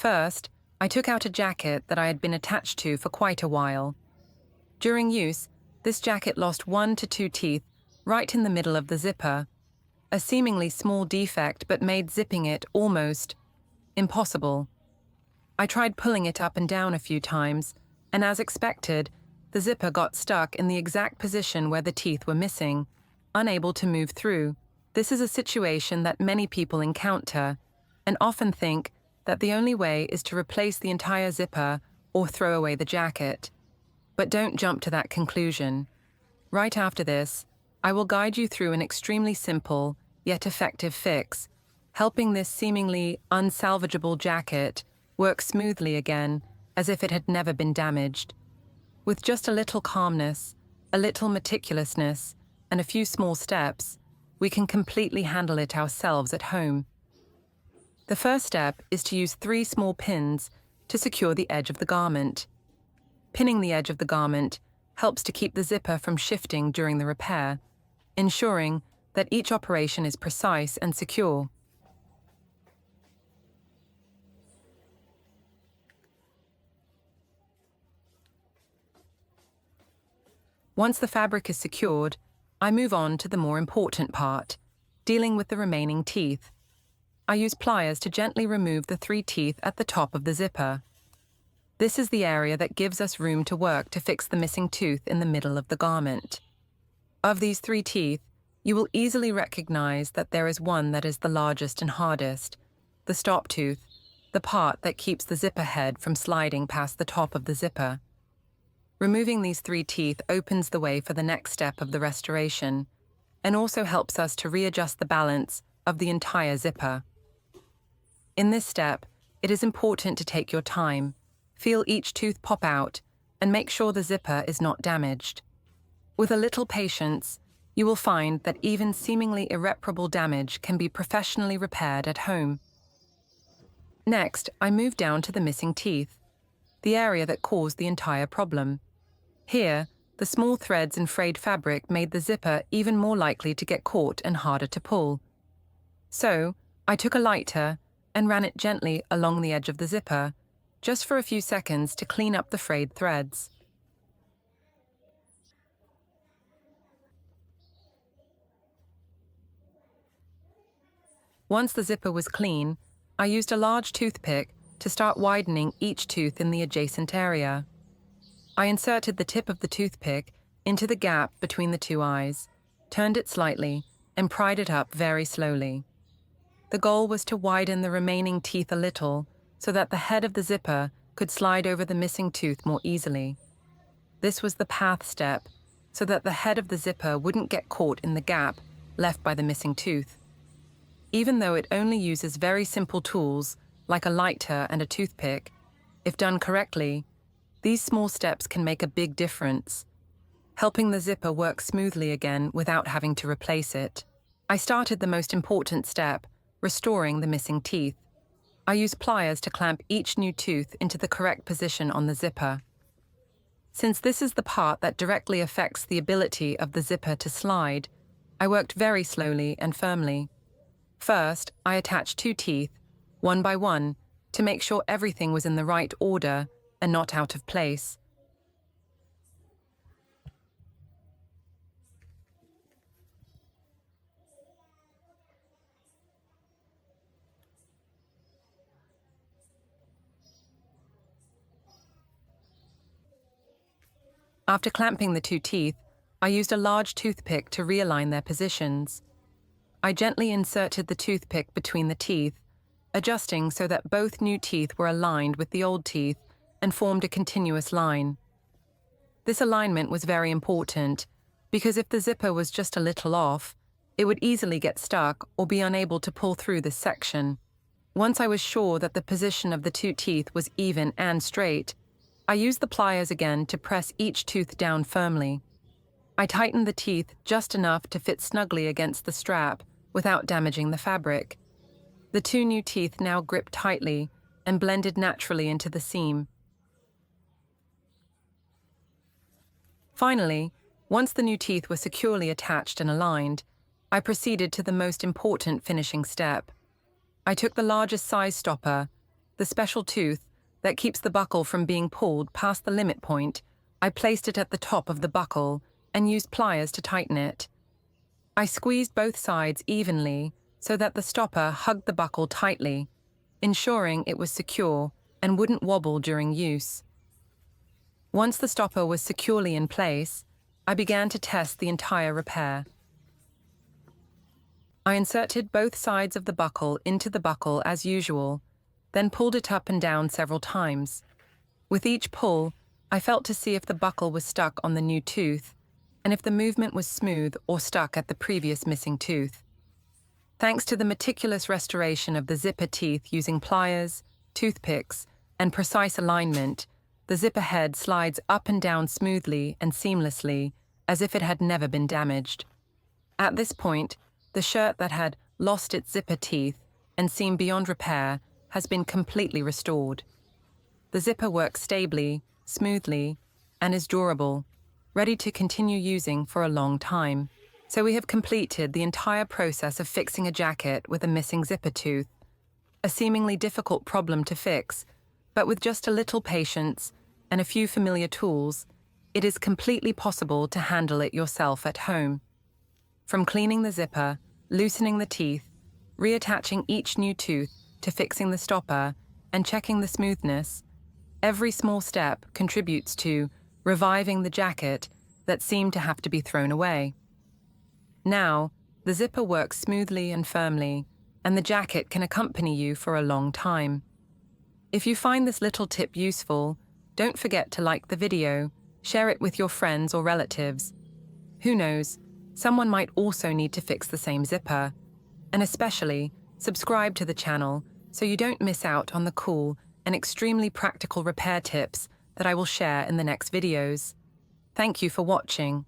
First, I took out a jacket that I had been attached to for quite a while. During use, this jacket lost 1 to 2 teeth right in the middle of the zipper, a seemingly small defect but made zipping it almost impossible. I tried pulling it up and down a few times, and as expected, the zipper got stuck in the exact position where the teeth were missing, unable to move through. This is a situation that many people encounter, and often think that the only way is to replace the entire zipper or throw away the jacket. But don't jump to that conclusion. Right after this, I will guide you through an extremely simple, yet effective fix, helping this seemingly unsalvageable jacket work smoothly again, as if it had never been damaged. With just a little calmness, a little meticulousness, and a few small steps, we can completely handle it ourselves at home. The first step is to use 3 small pins to secure the edge of the garment. Pinning the edge of the garment helps to keep the zipper from shifting during the repair, ensuring that each operation is precise and secure. Once the fabric is secured, I move on to the more important part, dealing with the remaining teeth. I use pliers to gently remove the 3 teeth at the top of the zipper. This is the area that gives us room to work to fix the missing tooth in the middle of the garment. Of these 3 teeth, you will easily recognize that there is one that is the largest and hardest, the stop tooth, the part that keeps the zipper head from sliding past the top of the zipper. Removing these 3 teeth opens the way for the next step of the restoration, and also helps us to readjust the balance of the entire zipper. In this step, it is important to take your time, feel each tooth pop out, and make sure the zipper is not damaged. With a little patience, you will find that even seemingly irreparable damage can be professionally repaired at home. Next, I move down to the missing teeth, the area that caused the entire problem. Here, the small threads and frayed fabric made the zipper even more likely to get caught and harder to pull. So, I took a lighter and ran it gently along the edge of the zipper, just for a few seconds to clean up the frayed threads. Once the zipper was clean, I used a large toothpick to start widening each tooth in the adjacent area. I inserted the tip of the toothpick into the gap between the 2 eyes, turned it slightly, and pried it up very slowly. The goal was to widen the remaining teeth a little so that the head of the zipper could slide over the missing tooth more easily. This was the path step, so that the head of the zipper wouldn't get caught in the gap left by the missing tooth. Even though it only uses very simple tools, like a lighter and a toothpick, if done correctly, these small steps can make a big difference, helping the zipper work smoothly again without having to replace it. I started the most important step, restoring the missing teeth. I used pliers to clamp each new tooth into the correct position on the zipper. Since this is the part that directly affects the ability of the zipper to slide, I worked very slowly and firmly. First, I attached 2 teeth, one by one, to make sure everything was in the right order and not out of place. After clamping the 2 teeth, I used a large toothpick to realign their positions. I gently inserted the toothpick between the teeth, adjusting so that both new teeth were aligned with the old teeth and formed a continuous line. This alignment was very important because if the zipper was just a little off, it would easily get stuck or be unable to pull through this section. Once I was sure that the position of the 2 teeth was even and straight, I used the pliers again to press each tooth down firmly. I tightened the teeth just enough to fit snugly against the strap without damaging the fabric. The 2 new teeth now gripped tightly and blended naturally into the seam. Finally, once the new teeth were securely attached and aligned, I proceeded to the most important finishing step. I took the largest size stopper, the the special tooth that keeps the buckle from being pulled past the limit point, I placed it at the top of the buckle and used pliers to tighten it. I squeezed both sides evenly so that the stopper hugged the buckle tightly, ensuring it was secure and wouldn't wobble during use. Once the stopper was securely in place, I began to test the entire repair. I inserted both sides of the buckle into the buckle as usual, then pulled it up and down several times. With each pull, I felt to see if the buckle was stuck on the new tooth, and if the movement was smooth or stuck at the previous missing tooth. Thanks to the meticulous restoration of the zipper teeth using pliers, toothpicks, and precise alignment, the zipper head slides up and down smoothly and seamlessly, as if it had never been damaged. At this point, the shirt that had lost its zipper teeth and seemed beyond repair has been completely restored. The zipper works stably, smoothly, and is durable, ready to continue using for a long time. So we have completed the entire process of fixing a jacket with a missing zipper tooth. A seemingly difficult problem to fix, but with just a little patience and a few familiar tools, it is completely possible to handle it yourself at home. From cleaning the zipper, loosening the teeth, reattaching each new tooth, to fixing the stopper and checking the smoothness, every small step contributes to reviving the jacket that seemed to have to be thrown away. Now, the zipper works smoothly and firmly, and the jacket can accompany you for a long time. If you find this little tip useful, don't forget to like the video, share it with your friends or relatives. Who knows, someone might also need to fix the same zipper. And especially, subscribe to the channel so you don't miss out on the cool and extremely practical repair tips that I will share in the next videos. Thank you for watching.